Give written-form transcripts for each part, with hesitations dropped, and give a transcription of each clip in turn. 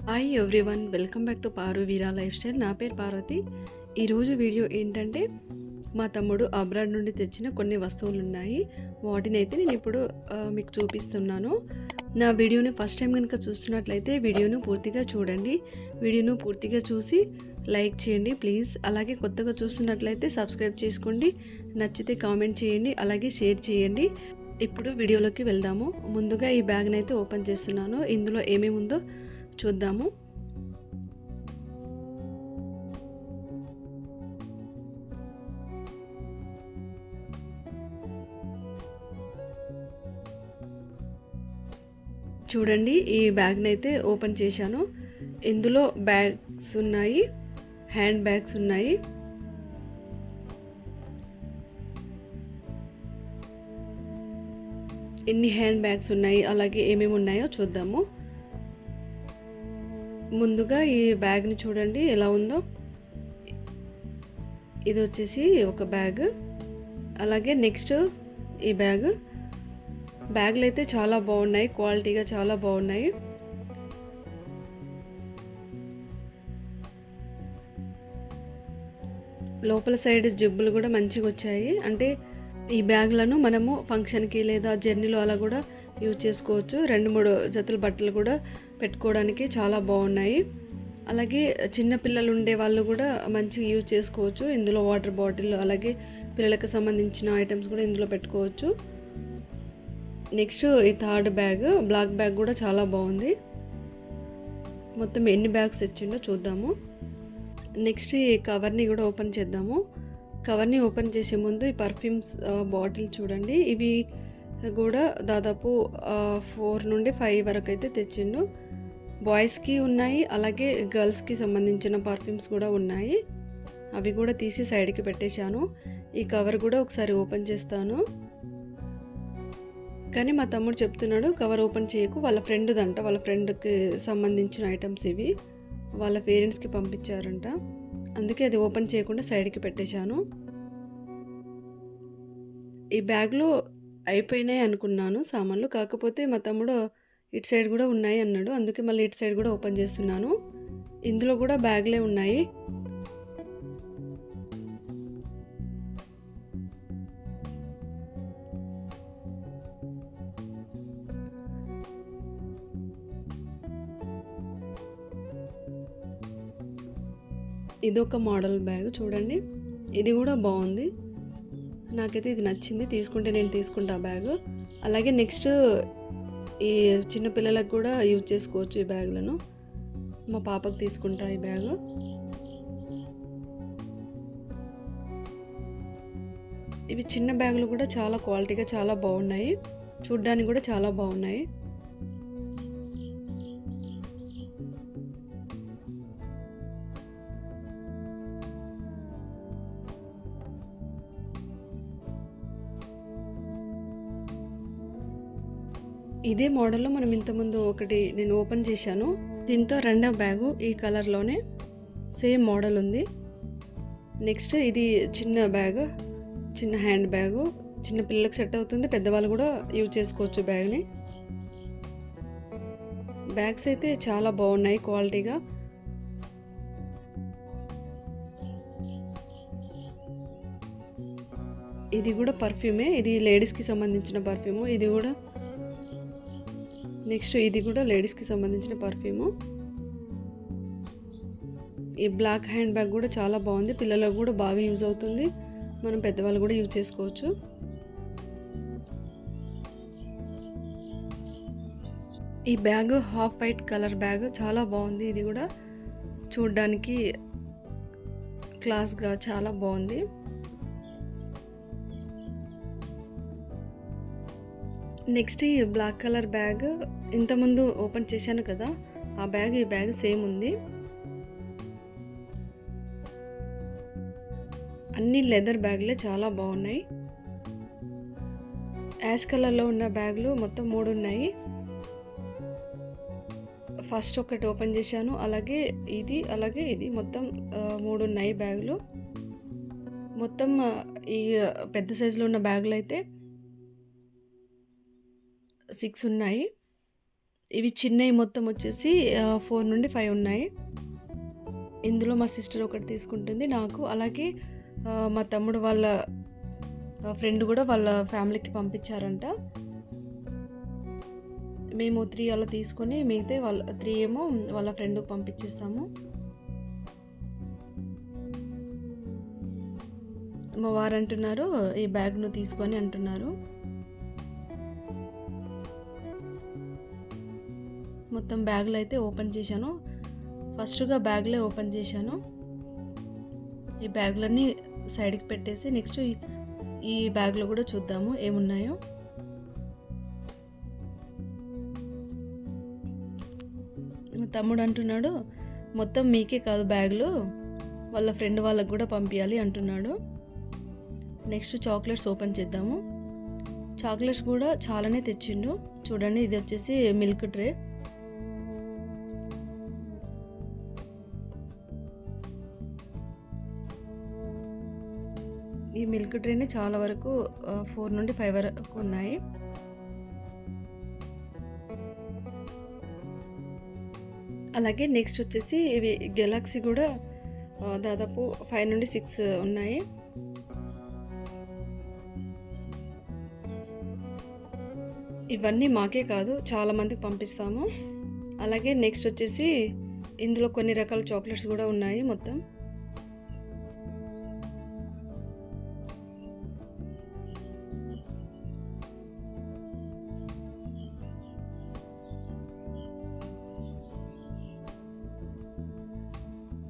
Hi everyone, welcome back to Paru Veera life style. నా పేరు పార్వతి. ఈరోజు వీడియో ఏంటంటే మా తమ్ముడు అబ్రాడ్ నుండి తెచ్చిన కొన్ని వస్తువులు ఉన్నాయి. వాటినైతే నేను ఇప్పుడు మీకు చూపిస్తున్నాను. నా వీడియోని ఫస్ట్ టైం కనుక చూస్తున్నట్లయితే వీడియోను పూర్తిగా చూడండి. వీడియోను పూర్తిగా చూసి లైక్ చేయండి ప్లీజ్. అలాగే కొత్తగా చూస్తున్నట్లయితే సబ్స్క్రైబ్ చేసుకోండి. నచ్చితే కామెంట్ చేయండి, అలాగే షేర్ చేయండి. ఇప్పుడు వీడియోలోకి వెళ్దాము. ముందుగా ఈ బ్యాగ్ని అయితే ఓపెన్ చేస్తున్నాను. ఇందులో ఏమేమి ఉందో చూద్దాము. చూడండి, ఈ బ్యాగ్ని అయితే ఓపెన్ చేశాను. ఇందులో బ్యాగ్స్ ఉన్నాయి, హ్యాండ్ బ్యాగ్స్ ఉన్నాయి. ఎన్ని హ్యాండ్ బ్యాగ్స్ ఉన్నాయి, అలాగే ఏమేమి ఉన్నాయో చూద్దాము. ముందుగా ఈ బ్యాగ్ని చూడండి ఎలా ఉందో. ఇది వచ్చేసి ఒక బ్యాగ్. అలాగే నెక్స్ట్ ఈ బ్యాగ్లు అయితే చాలా బాగున్నాయి, క్వాలిటీగా చాలా బాగున్నాయి. లోపల సైడ్ జిబ్బులు కూడా మంచిగా వచ్చాయి. అంటే ఈ బ్యాగ్లను మనము ఫంక్షన్కి లేదా జర్నీలో అలా కూడా యూజ్ చేసుకోవచ్చు. 2-3 జతల బట్టలు కూడా పెట్టుకోవడానికి చాలా బాగున్నాయి. అలాగే చిన్న పిల్లలు ఉండే వాళ్ళు కూడా మంచిగా యూజ్ చేసుకోవచ్చు. ఇందులో వాటర్ బాటిల్, అలాగే పిల్లలకు సంబంధించిన ఐటమ్స్ కూడా ఇందులో పెట్టుకోవచ్చు. నెక్స్ట్ ఈ థర్డ్ బ్యాగ్, బ్లాక్ బ్యాగ్ కూడా చాలా బాగుంది. మొత్తం ఎన్ని బ్యాగ్స్ తెచ్చిండో చూద్దాము. నెక్స్ట్ ఈ కవర్ని కూడా ఓపెన్ చేద్దాము. కవర్ని ఓపెన్ చేసే ముందు ఈ పర్ఫ్యూమ్స్ బాటిల్ చూడండి. ఇవి కూడా దాదాపు 4 నుండి 5 వరకు అయితే తెచ్చిండు. బాయ్స్కి ఉన్నాయి, అలాగే గర్ల్స్కి సంబంధించిన పర్ఫ్యూమ్స్ కూడా ఉన్నాయి. అవి కూడా తీసి సైడ్కి పెట్టేశాను. ఈ కవర్ కూడా ఒకసారి ఓపెన్ చేస్తాను. కానీ మా తమ్ముడు చెప్తున్నాడు కవర్ ఓపెన్ చేయకు, వాళ్ళ ఫ్రెండ్దంట, వాళ్ళ ఫ్రెండ్కి సంబంధించిన ఐటమ్స్ ఇవి, వాళ్ళ పేరెంట్స్కి పంపించారంట. అందుకే అది ఓపెన్ చేయకుండా సైడ్కి పెట్టేశాను. ఈ బ్యాగ్లో అయిపోయినాయి అనుకున్నాను సామాన్లు, కాకపోతే మా తమ్ముడు ఇటు సైడ్ కూడా ఉన్నాయి అన్నాడు. అందుకే మళ్ళీ ఇటు సైడ్ కూడా ఓపెన్ చేస్తున్నాను. ఇందులో కూడా బ్యాగ్లే ఉన్నాయి. ఇదొక మోడల్ బ్యాగ్ చూడండి, ఇది కూడా బాగుంది. నాకైతే ఇది నచ్చింది, తీసుకుంటే నేను తీసుకుంటా బ్యాగ్. అలాగే నెక్స్ట్ ఈ చిన్నపిల్లలకు కూడా యూజ్ చేసుకోవచ్చు ఈ బ్యాగ్లను. మా పాపకు తీసుకుంటా ఈ బ్యాగ్. ఇవి చిన్న బ్యాగులు కూడా చాలా క్వాలిటీగా చాలా బాగున్నాయి, చూడ్డానికి కూడా చాలా బాగున్నాయి. ఇదే మోడల్లో మనం ఇంతకుముందు ఒకటి నేను ఓపెన్ చేశాను. దీంతో రెండవ బ్యాగు ఈ కలర్లోనే సేమ్ మోడల్ ఉంది. నెక్స్ట్ ఇది చిన్న బ్యాగ్, చిన్న హ్యాండ్ బ్యాగు, చిన్న పిల్లలకు సెట్ అవుతుంది, పెద్దవాళ్ళు కూడా యూజ్ చేసుకోవచ్చు బ్యాగ్ని. బ్యాగ్స్ అయితే చాలా బాగున్నాయి క్వాలిటీగా. ఇది కూడా పర్ఫ్యూమే, ఇది లేడీస్కి సంబంధించిన పర్ఫ్యూము. ఇది కూడా నెక్స్ట్ ఇది కూడా లేడీస్కి సంబంధించిన పర్ఫ్యూము. ఈ బ్లాక్ హ్యాండ్ బ్యాగ్ కూడా చాలా బాగుంది, పిల్లలకు కూడా బాగా యూజ్ అవుతుంది, మనం పెద్దవాళ్ళు కూడా యూజ్ చేసుకోవచ్చు. ఈ bag half white colour bag చాలా బాగుంది. ఇది కూడా చూడ్డానికి క్లాస్గా చాలా బాగుంది. నెక్స్ట్ ఈ బ్లాక్ కలర్ బ్యాగ్ ఇంతకుముందు ఓపెన్ చేశాను కదా, ఆ బ్యాగ్ ఈ బ్యాగ్ సేమ్ ఉంది. అన్ని లెదర్ బ్యాగ్లే చాలా బాగున్నాయి. యాష్ కలర్లో ఉన్న బ్యాగ్లు మొత్తం 3 ఉన్నాయి. ఫస్ట్ ఒకటి ఓపెన్ చేశాను, అలాగే ఇది మొత్తం 3 ఉన్నాయి బ్యాగులు. మొత్తం ఈ పెద్ద సైజులో ఉన్న బ్యాగులు అయితే 6 ఉన్నాయి. ఇవి చిన్నవి మొత్తం వచ్చేసి 4 నుండి 5 ఉన్నాయి. ఇందులో మా సిస్టర్ ఒకటి తీసుకుంటుంది నాకు. అలాగే మా తమ్ముడు వాళ్ళ ఫ్రెండ్ కూడా వాళ్ళ ఫ్యామిలీకి పంపించారంట. మేము 3 అలా తీసుకొని మిగతా వాళ్ళ 3 ఏమో వాళ్ళ ఫ్రెండ్కి పంపించేస్తాము. మా వారు అంటున్నారు ఈ బ్యాగ్ను తీసుకొని అంటున్నారు. మొత్తం బ్యాగులు అయితే ఓపెన్ చేశాను. ఫస్ట్గా బ్యాగ్లే ఓపెన్ చేశాను. ఈ బ్యాగులన్నీ సైడ్కి పెట్టేసి నెక్స్ట్ ఈ బ్యాగ్లో కూడా చూద్దాము ఏమున్నాయో. మా తమ్ముడు అంటున్నాడు మొత్తం మీకే కాదు బ్యాగులు, వాళ్ళ ఫ్రెండ్ వాళ్ళకు కూడా పంపించాలి అంటున్నాడు. నెక్స్ట్ చాక్లెట్స్ ఓపెన్ చేద్దాము. చాక్లెట్స్ కూడా చాలానే తెచ్చిండు. చూడండి, ఇది వచ్చేసి మిల్క్ ట్రే. ఈ మిల్క్ ట్రేని చాలా వరకు 4 నుండి 5 వరకు ఉన్నాయి. అలాగే నెక్స్ట్ వచ్చేసి ఇవి గెలాక్సీ కూడా దాదాపు 5 నుండి 6 ఉన్నాయి. ఇవన్నీ మాకే కాదు చాలా మందికి పంపిస్తాము. అలాగే నెక్స్ట్ వచ్చేసి ఇందులో కొన్ని రకాల చాక్లెట్స్ కూడా ఉన్నాయి మొత్తం.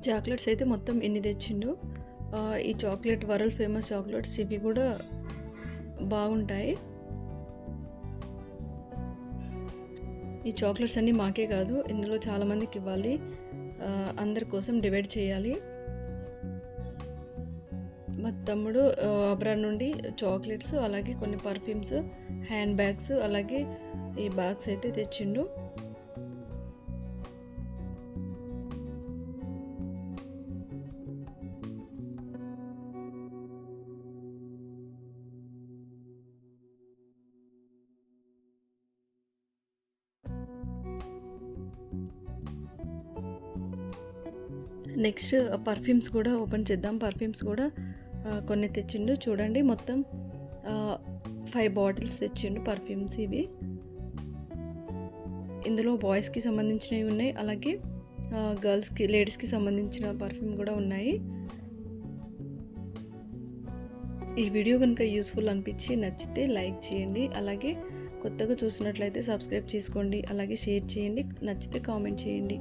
చాక్లెట్స్ అయితే మొత్తం ఎన్ని తెచ్చిండు. ఈ చాక్లెట్ వరల్డ్ ఫేమస్ చాక్లెట్స్ ఇవి కూడా బాగుంటాయి. ఈ చాక్లెట్స్ అన్నీ మాకే కాదు, ఇందులో చాలామందికి ఇవ్వాలి, అందరి కోసం డివైడ్ చేయాలి. మా తమ్ముడు అబ్రాడ్ నుండి చాక్లెట్స్ అలాగే కొన్ని పర్ఫ్యూమ్స్, హ్యాండ్ బ్యాగ్స్ అలాగే ఈ బ్యాగ్స్ అయితే తెచ్చిండు. నెక్స్ట్ పర్ఫ్యూమ్స్ కూడా ఓపెన్ చేద్దాం. పర్ఫ్యూమ్స్ కూడా కొన్ని తెచ్చిండు. చూడండి, మొత్తం 5 బాటిల్స్ తెచ్చిండు పర్ఫ్యూమ్స్. ఇవి ఇందులో బాయ్స్కి సంబంధించినవి ఉన్నాయి, అలాగే గర్ల్స్కి లేడీస్కి సంబంధించిన పర్ఫ్యూమ్ కూడా ఉన్నాయి. ఈ వీడియో కనుక యూస్ఫుల్ అనిపించి నచ్చితే లైక్ చేయండి, అలాగే కొత్తగా చూసినట్లయితే సబ్స్క్రైబ్ చేసుకోండి, అలాగే షేర్ చేయండి, నచ్చితే కామెంట్ చేయండి.